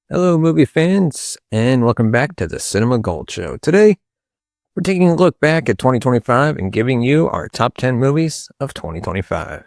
Hello, movie fans, and welcome back to the Cinema Gold Show. Today, we're taking a look back at 2025 and giving you our top 10 movies of 2025.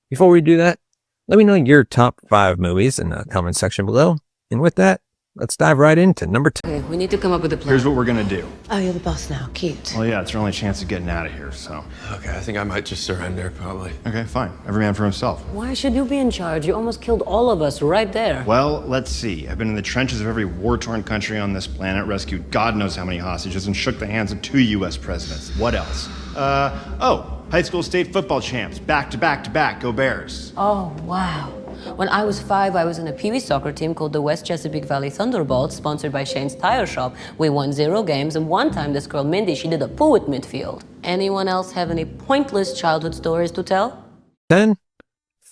Before we do that, let me know your top 5 movies in the comment section below. And with that, let's dive right into number 10. Okay, we need to come up with a plan. Here's what we're gonna do. Oh, you're the boss now. Cute. Well, yeah, it's our only chance of getting out of here, so. Okay, I think I might just surrender, probably. Okay, fine. Every man for himself. Why should you be in charge? You almost killed all of us right there. Well, let's see. I've been in the trenches of every war-torn country on this planet, rescued God knows how many hostages, and shook the hands of 2 U.S. presidents. What else? High school state football champs. Back to back to back. Go Bears. Oh, wow. When I was 5, I was in a Pee Wee soccer team called the West Chesapeake Valley Thunderbolts, sponsored by Shane's Tire Shop. We won 0 games, and one time this girl Mindy, she did a poo at midfield. Anyone else have any pointless childhood stories to tell? 10.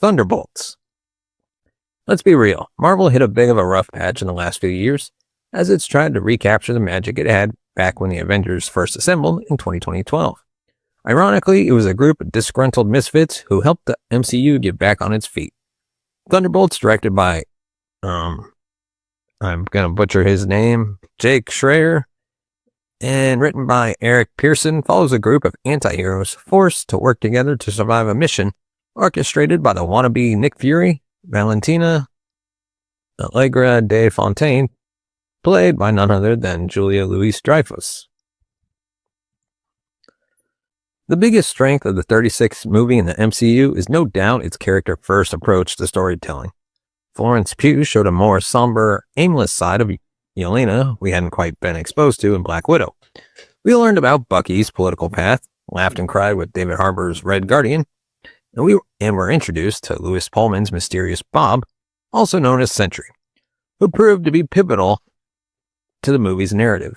Thunderbolts. Let's be real, Marvel hit a bit of a rough patch in the last few years, as it's tried to recapture the magic it had back when the Avengers first assembled in 2012. Ironically, it was a group of disgruntled misfits who helped the MCU get back on its feet. Thunderbolts, directed by, I'm gonna butcher his name, Jake Schreier, and written by Eric Pearson, follows a group of anti-heroes forced to work together to survive a mission orchestrated by the wannabe Nick Fury, Valentina Allegra de Fontaine, played by none other than Julia Louis-Dreyfus. The biggest strength of the 36th movie in the MCU is no doubt its character-first approach to storytelling. Florence Pugh showed a more somber, aimless side of Yelena we hadn't quite been exposed to in Black Widow. We learned about Bucky's political path, laughed and cried with David Harbour's Red Guardian, and were introduced to Lewis Pullman's mysterious Bob, also known as Sentry, who proved to be pivotal to the movie's narrative.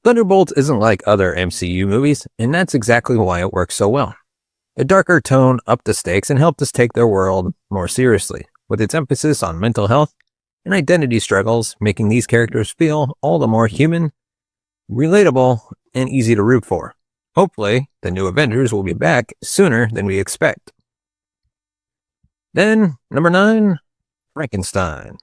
Thunderbolts isn't like other MCU movies, and that's exactly why it works so well. The darker tone upped the stakes and helped us take their world more seriously, with its emphasis on mental health and identity struggles, making these characters feel all the more human, relatable, and easy to root for. Hopefully, the new Avengers will be back sooner than we expect. Then, number 9, Frankenstein.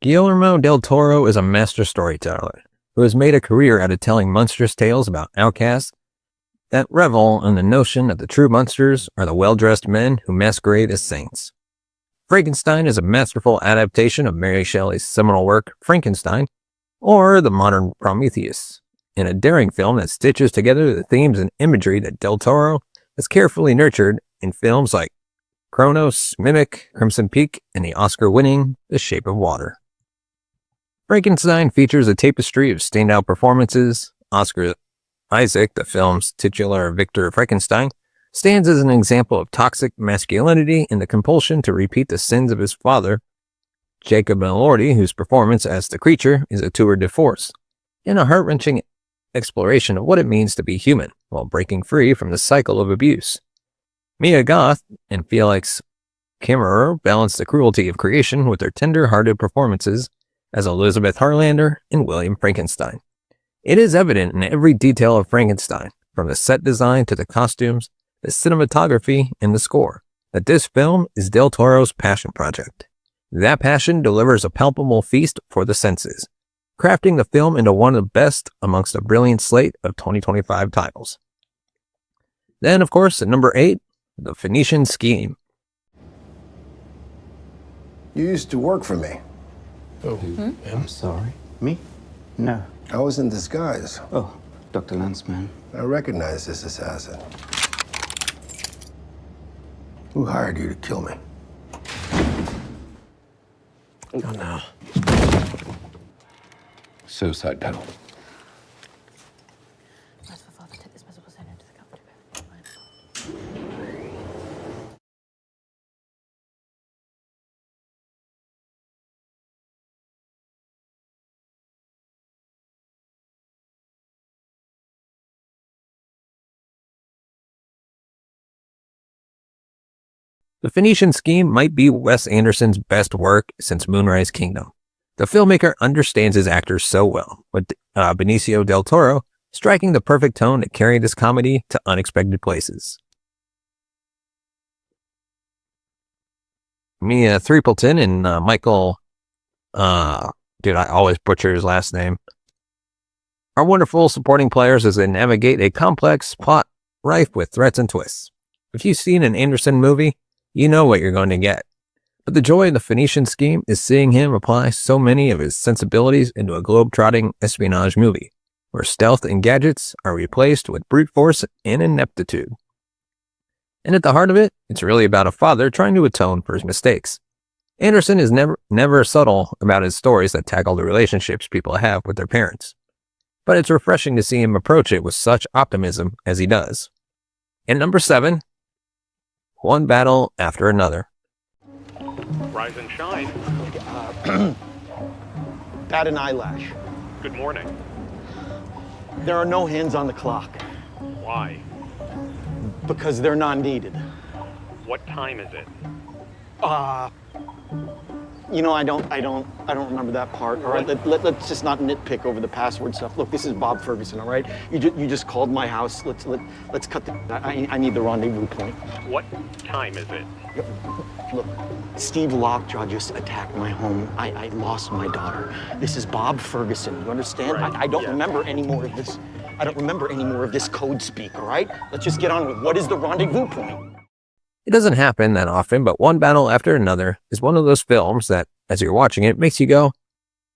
Guillermo del Toro is a master storyteller who has made a career out of telling monstrous tales about outcasts that revel in the notion that the true monsters are the well-dressed men who masquerade as saints. Frankenstein is a masterful adaptation of Mary Shelley's seminal work, Frankenstein, or the modern Prometheus, in a daring film that stitches together the themes and imagery that del Toro has carefully nurtured in films like Kronos, Mimic, Crimson Peak, and the Oscar-winning The Shape of Water. Frankenstein features a tapestry of standout performances. Oscar Isaac, the film's titular Victor Frankenstein, stands as an example of toxic masculinity and the compulsion to repeat the sins of his father. Jacob Elordi, whose performance as the creature is a tour de force, in a heart-wrenching exploration of what it means to be human while breaking free from the cycle of abuse. Mia Goth and Felix Kammerer balance the cruelty of creation with their tender-hearted performances as Elizabeth Harlander and William Frankenstein. It is evident in every detail of Frankenstein, from the set design to the costumes, the cinematography, and the score, that this film is Del Toro's passion project. That passion delivers a palpable feast for the senses, crafting the film into one of the best amongst a brilliant slate of 2025 titles. Then, of course, at number 8, The Phoenician Scheme. You used to work for me. Oh, I'm sorry. Me? No. I was in disguise. Oh, Dr. Lanzmann. I recognize this assassin. Who hired you to kill me? oh no. Suicide pedal. The Phoenician Scheme might be Wes Anderson's best work since Moonrise Kingdom. The filmmaker understands his actors so well, with Benicio del Toro striking the perfect tone to carry this comedy to unexpected places. Mia Threepleton and Michael, dude, I always butcher his last name, are wonderful supporting players as they navigate a complex plot rife with threats and twists. If you've seen an Anderson movie, you know what you're going to get. But the joy of the Phoenician Scheme is seeing him apply so many of his sensibilities into a globe-trotting espionage movie, where stealth and gadgets are replaced with brute force and ineptitude. And at the heart of it, it's really about a father trying to atone for his mistakes. Anderson is never subtle about his stories that tackle the relationships people have with their parents. But it's refreshing to see him approach it with such optimism as he does. And number 7, One Battle After Another. Rise and shine. Bat an eyelash. Good morning. There are no hands on the clock Why? because they're not needed. What time is it? You know, I don't remember that part. All right, let's just not nitpick over the password stuff. Look, this is Bob Ferguson. All right, you just called my house. Let's cut the. I need the rendezvous point. What time is it? Look, Steve Lockjaw just attacked my home. I lost my daughter. This is Bob Ferguson. You understand? Right, I don't yeah. remember any more of this. I don't remember any more of this code speak. All right, let's just get on with what is the rendezvous point. It doesn't happen that often, but One Battle After Another is one of those films that, as you're watching it, makes you go,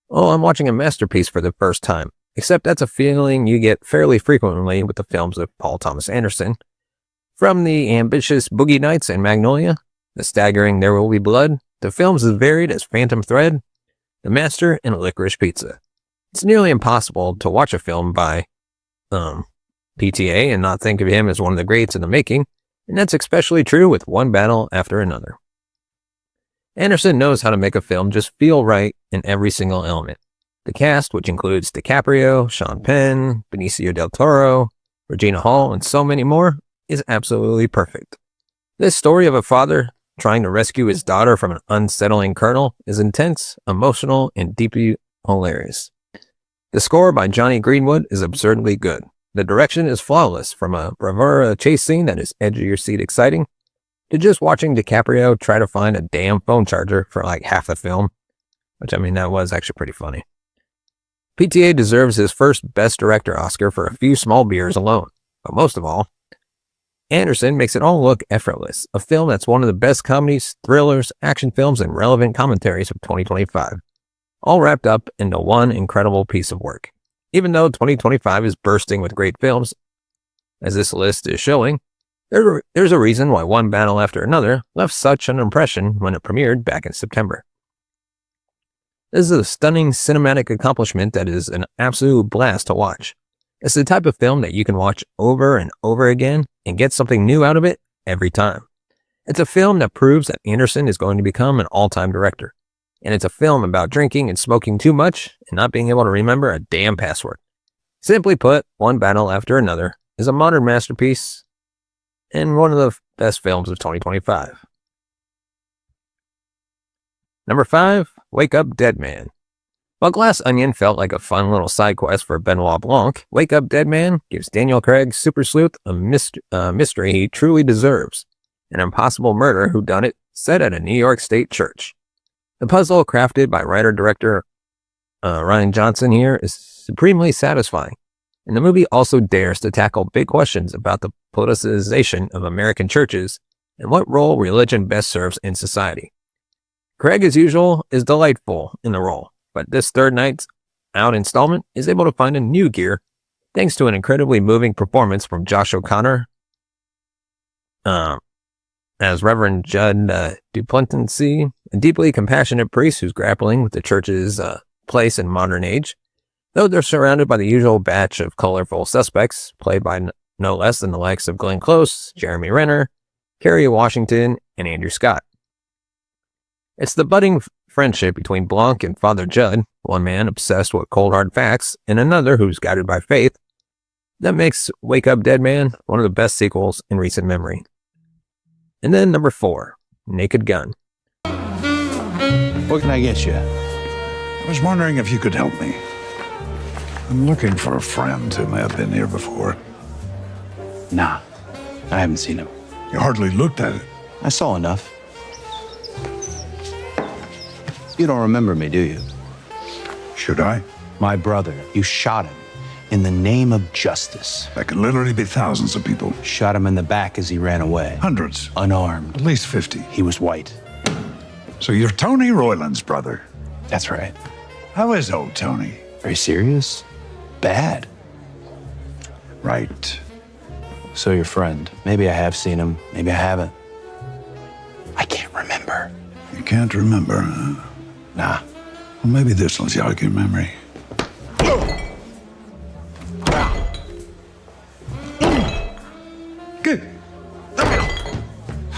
oh, I'm watching a masterpiece for the first time. Except that's a feeling you get fairly frequently with the films of Paul Thomas Anderson. From the ambitious Boogie Nights and Magnolia, the staggering There Will Be Blood, to films as varied as Phantom Thread, The Master, and Licorice Pizza. It's nearly impossible to watch a film by PTA and not think of him as one of the greats in the making, and that's especially true with One Battle After Another. Anderson knows how to make a film just feel right in every single element. The cast, which includes DiCaprio, Sean Penn, Benicio del Toro, Regina Hall, and so many more, is absolutely perfect. This story of a father trying to rescue his daughter from an unsettling colonel is intense, emotional, and deeply hilarious. The score by Johnny Greenwood is absurdly good. The direction is flawless, from a bravura chase scene that is edge-of-your-seat exciting, to just watching DiCaprio try to find a damn phone charger for like half the film, which, I mean, that was actually pretty funny. PTA deserves his first Best Director Oscar for a few small beers alone, but most of all, Anderson makes it all look effortless, a film that's one of the best comedies, thrillers, action films, and relevant commentaries of 2025, all wrapped up into one incredible piece of work. Even though 2025 is bursting with great films, as this list is showing, there's a reason why One Battle After Another left such an impression when it premiered back in September. This is a stunning cinematic accomplishment that is an absolute blast to watch. It's the type of film that you can watch over and over again and get something new out of it every time. It's a film that proves that Anderson is going to become an all-time director. And it's a film about drinking and smoking too much and not being able to remember a damn password. Simply put, One Battle After Another is a modern masterpiece and one of the best films of 2025. Number 5, Wake Up Dead Man. While Glass Onion felt like a fun little side quest for Benoit Blanc, Wake Up Dead Man gives Daniel Craig's super sleuth a mystery he truly deserves, an impossible murder whodunit set at a New York State church. The puzzle crafted by writer-director Ryan Johnson here is supremely satisfying, and the movie also dares to tackle big questions about the politicization of American churches and what role religion best serves in society. Craig, as usual, is delightful in the role, but this third night's out installment is able to find a new gear thanks to an incredibly moving performance from Josh O'Connor as Reverend Judd Duplantis, a deeply compassionate priest who's grappling with the church's place in modern age. Though they're surrounded by the usual batch of colorful suspects, played by no less than the likes of Glenn Close, Jeremy Renner, Kerry Washington, and Andrew Scott. It's the budding friendship between Blanc and Father Judd, one man obsessed with cold hard facts, and another who's guided by faith, that makes Wake Up Dead Man one of the best sequels in recent memory. And then number 4, Naked Gun. What can I get you? I was wondering if you could help me. I'm looking for a friend who may have been here before. Nah, I haven't seen him. You hardly looked at it. I saw enough. You don't remember me, do you? Should I? My brother, you shot him in the name of justice. That could literally be thousands of people. Shot him in the back as he ran away. Hundreds. Unarmed. At least 50. He was white. So you're Tony Royland's brother. That's right. How is old Tony? Very serious? Bad. Right. So your friend. Maybe I have seen him. Maybe I haven't. I can't remember. You can't remember, huh? Nah. Well, maybe this will jog your memory. Good.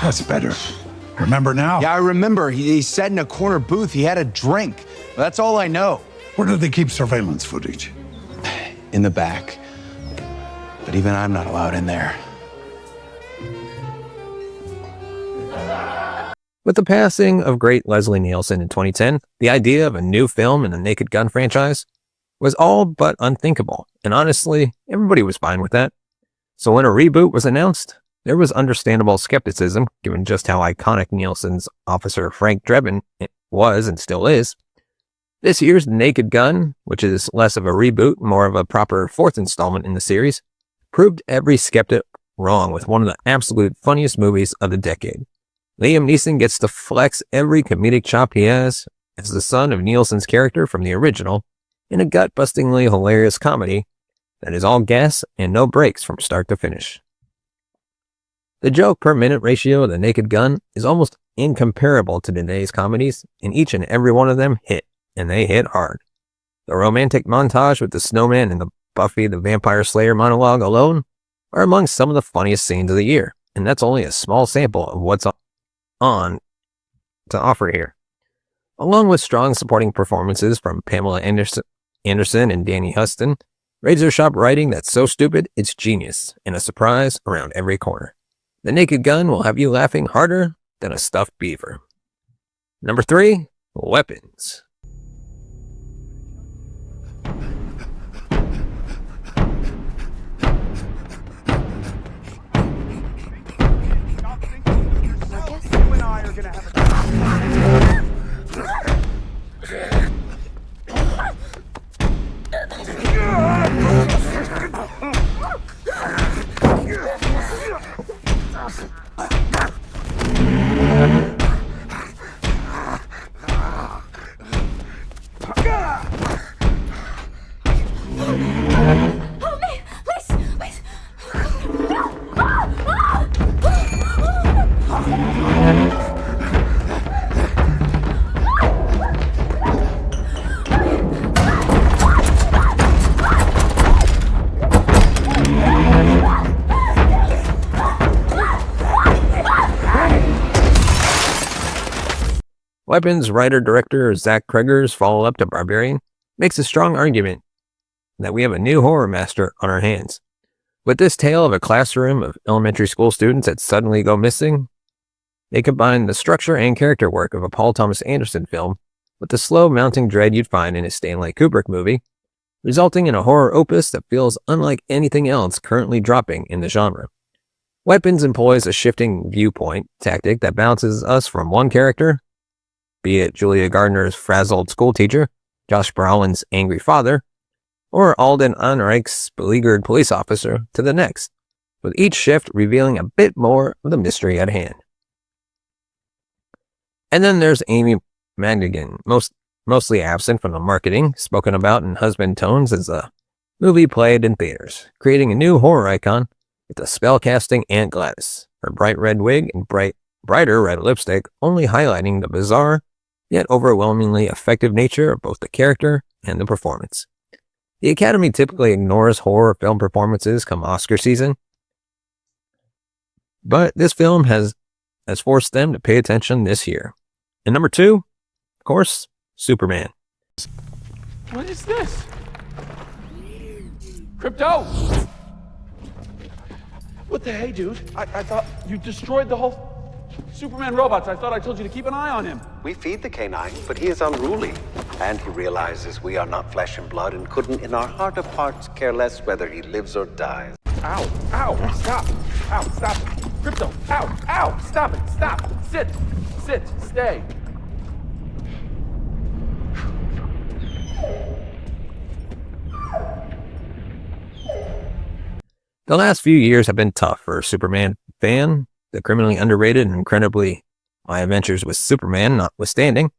That's better. Remember now? Yeah, I remember. He sat in a corner booth. He had a drink. That's all I know. Where do they keep surveillance footage? In the back. But even I'm not allowed in there. With the passing of great Leslie Nielsen in 2010, the idea of a new film in the Naked Gun franchise was all but unthinkable, and honestly, everybody was fine with that. So when a reboot was announced, there was understandable skepticism, given just how iconic Nielsen's Officer Frank Drebin was and still is. This year's Naked Gun, which is less of a reboot, more of a proper fourth installment in the series, proved every skeptic wrong with one of the absolute funniest movies of the decade. Liam Neeson gets to flex every comedic chop he has as the son of Nielsen's character from the original in a gut-bustingly hilarious comedy that is all gas and no breaks from start to finish. The joke per minute ratio of The Naked Gun is almost incomparable to today's comedies, and each and every one of them hit, and they hit hard. The romantic montage with the snowman and the Buffy the Vampire Slayer monologue alone are among some of the funniest scenes of the year, and that's only a small sample of what's on to offer here. Along with strong supporting performances from Pamela Anderson and Danny Huston, razor sharp writing that's so stupid it's genius, and a surprise around every corner. The Naked Gun will have you laughing harder than a stuffed beaver. Number 3, Weapons. Weapons writer-director Zach Kreger's follow-up to Barbarian makes a strong argument that we have a new horror master on our hands. With this tale of a classroom of elementary school students that suddenly go missing, they combine the structure and character work of a Paul Thomas Anderson film with the slow mounting dread you'd find in a Stanley Kubrick movie, resulting in a horror opus that feels unlike anything else currently dropping in the genre. Weapons employs a shifting viewpoint tactic that bounces us from one character, be it Julia Gardner's frazzled schoolteacher, Josh Brolin's angry father, or Alden Ehrenreich's beleaguered police officer, to the next, with each shift revealing a bit more of the mystery at hand. And then there's Amy Madigan, mostly absent from the marketing, spoken about in husband tones as the movie played in theaters, creating a new horror icon with the spellcasting Aunt Gladys, her bright red wig and brighter red lipstick only highlighting the bizarre yet overwhelmingly effective nature of both the character and the performance. The Academy typically ignores horror film performances come Oscar season, but this film has forced them to pay attention this year. And number 2, of course, Superman. What is this? Crypto! What the hey, dude? I thought you destroyed the whole Superman robots. I thought I told you to keep an eye on him. We feed the canine, but he is unruly. And he realizes we are not flesh and blood and couldn't, in our heart of hearts, care less whether he lives or dies. Ow, ow, stop. Ow, stop. Crypto, ow, ow, stop it, stop. Sit, stay. The last few years have been tough for a Superman fan, the criminally underrated and incredibly My Adventures with Superman notwithstanding.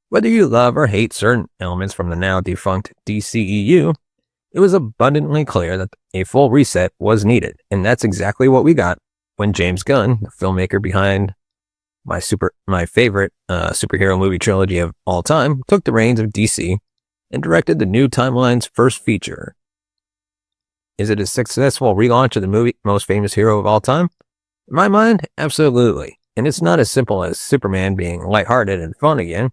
Whether you love or hate certain elements from the now defunct DCEU, it was abundantly clear that a full reset was needed, and that's exactly what we got when James Gunn, the filmmaker behind my favorite superhero movie trilogy of all time, took the reins of DC and directed the new timeline's first feature. Is it a successful relaunch of the movie most famous hero of all time? In my mind, absolutely. And it's not as simple as Superman being lighthearted and fun again.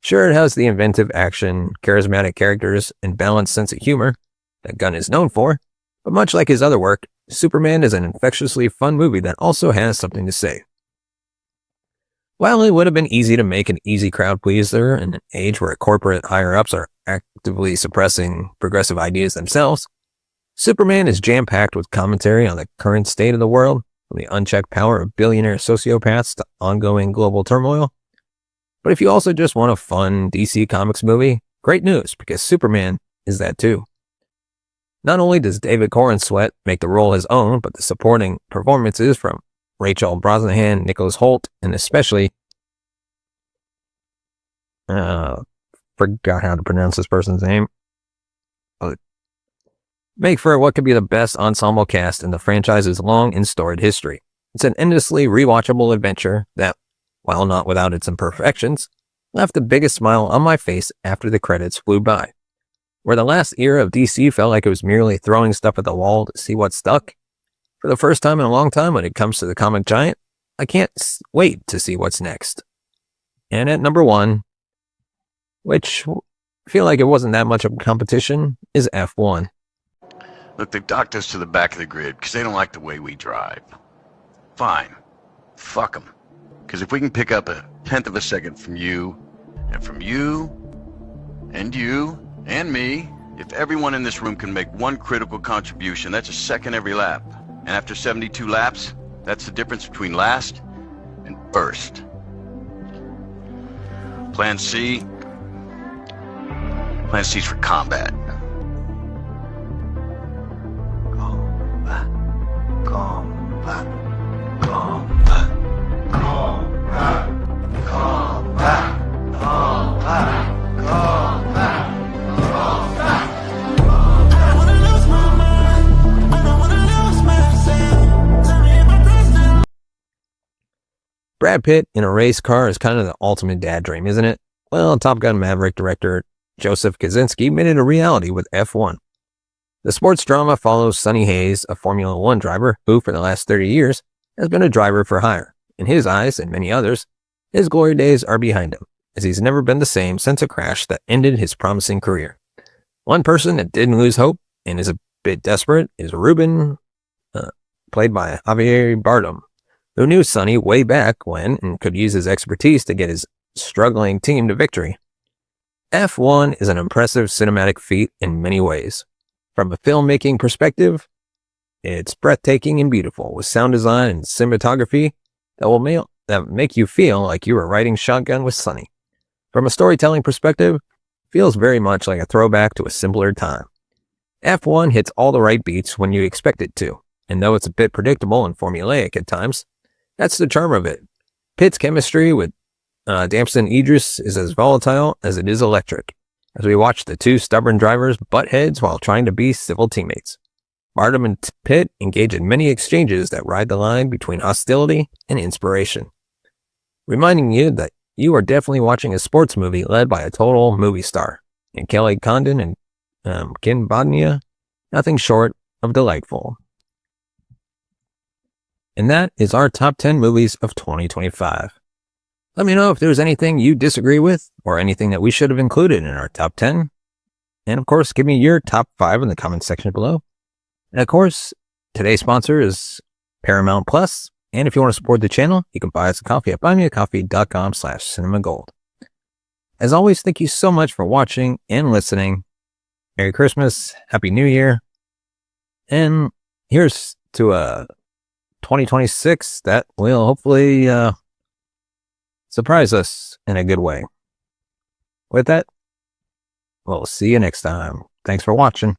Sure, it has the inventive action, charismatic characters, and balanced sense of humor that Gunn is known for, but much like his other work, Superman is an infectiously fun movie that also has something to say. While it would have been easy to make an easy crowd pleaser in an age where corporate higher-ups are actively suppressing progressive ideas themselves, Superman is jam-packed with commentary on the current state of the world, from the unchecked power of billionaire sociopaths to ongoing global turmoil. But if you also just want a fun DC Comics movie, great news, because Superman is that too. Not only does David Corenswet make the role his own, but the supporting performances from Rachel Brosnahan, Nicholas Hoult, and especially forgot how to pronounce this person's name. Make for what could be the best ensemble cast in the franchise's long and storied history. It's an endlessly rewatchable adventure that, while not without its imperfections, left the biggest smile on my face after the credits flew by. Where the last era of DC felt like it was merely throwing stuff at the wall to see what stuck, for the first time in a long time when it comes to the comic giant, I can't wait to see what's next. And at number 1, which I feel like it wasn't that much of a competition, is F1. Look, they've docked us to the back of the grid because they don't like the way we drive. Fine. Fuck them. Because if we can pick up a tenth of a second from you, and from you, and you, and me, if everyone in this room can make one critical contribution, that's a second every lap. And after 72 laps, that's the difference between last and first. Plan C. Plan C's for combat. Brad Pitt in a race car is kind of the ultimate dad dream, isn't it? Well, Top Gun Maverick director Joseph Kosinski made it a reality with F1. The sports drama follows Sonny Hayes, a Formula One driver who, for the last 30 years, has been a driver for hire. In his eyes, and many others, his glory days are behind him, as he's never been the same since a crash that ended his promising career. One person that didn't lose hope and is a bit desperate is Ruben, played by Javier Bardem, who knew Sonny way back when and could use his expertise to get his struggling team to victory. F1 is an impressive cinematic feat in many ways. From a filmmaking perspective, it's breathtaking and beautiful, with sound design and cinematography that make you feel like you were riding shotgun with Sonny. From a storytelling perspective, it feels very much like a throwback to a simpler time. F1 hits all the right beats when you expect it to, and though it's a bit predictable and formulaic at times, that's the charm of it. Pitt's chemistry with Damson Idris is as volatile as it is electric, as we watch the two stubborn drivers butt heads while trying to be civil teammates. Bardem and Pitt engage in many exchanges that ride the line between hostility and inspiration, reminding you that you are definitely watching a sports movie led by a total movie star, and Kelly Condon and Ken Bodnia, nothing short of delightful. And that is our top 10 movies of 2025. Let me know if there's anything you disagree with or anything that we should have included in our top 10. And of course, give me your top 5 in the comment section below. And of course, today's sponsor is Paramount Plus. And if you want to support the channel, you can buy us a coffee at buymeacoffee.com/cinemagold. As always, thank you so much for watching and listening. Merry Christmas, Happy New Year. And here's to 2026 that will hopefully surprise us in a good way. With that, we'll see you next time. Thanks for watching.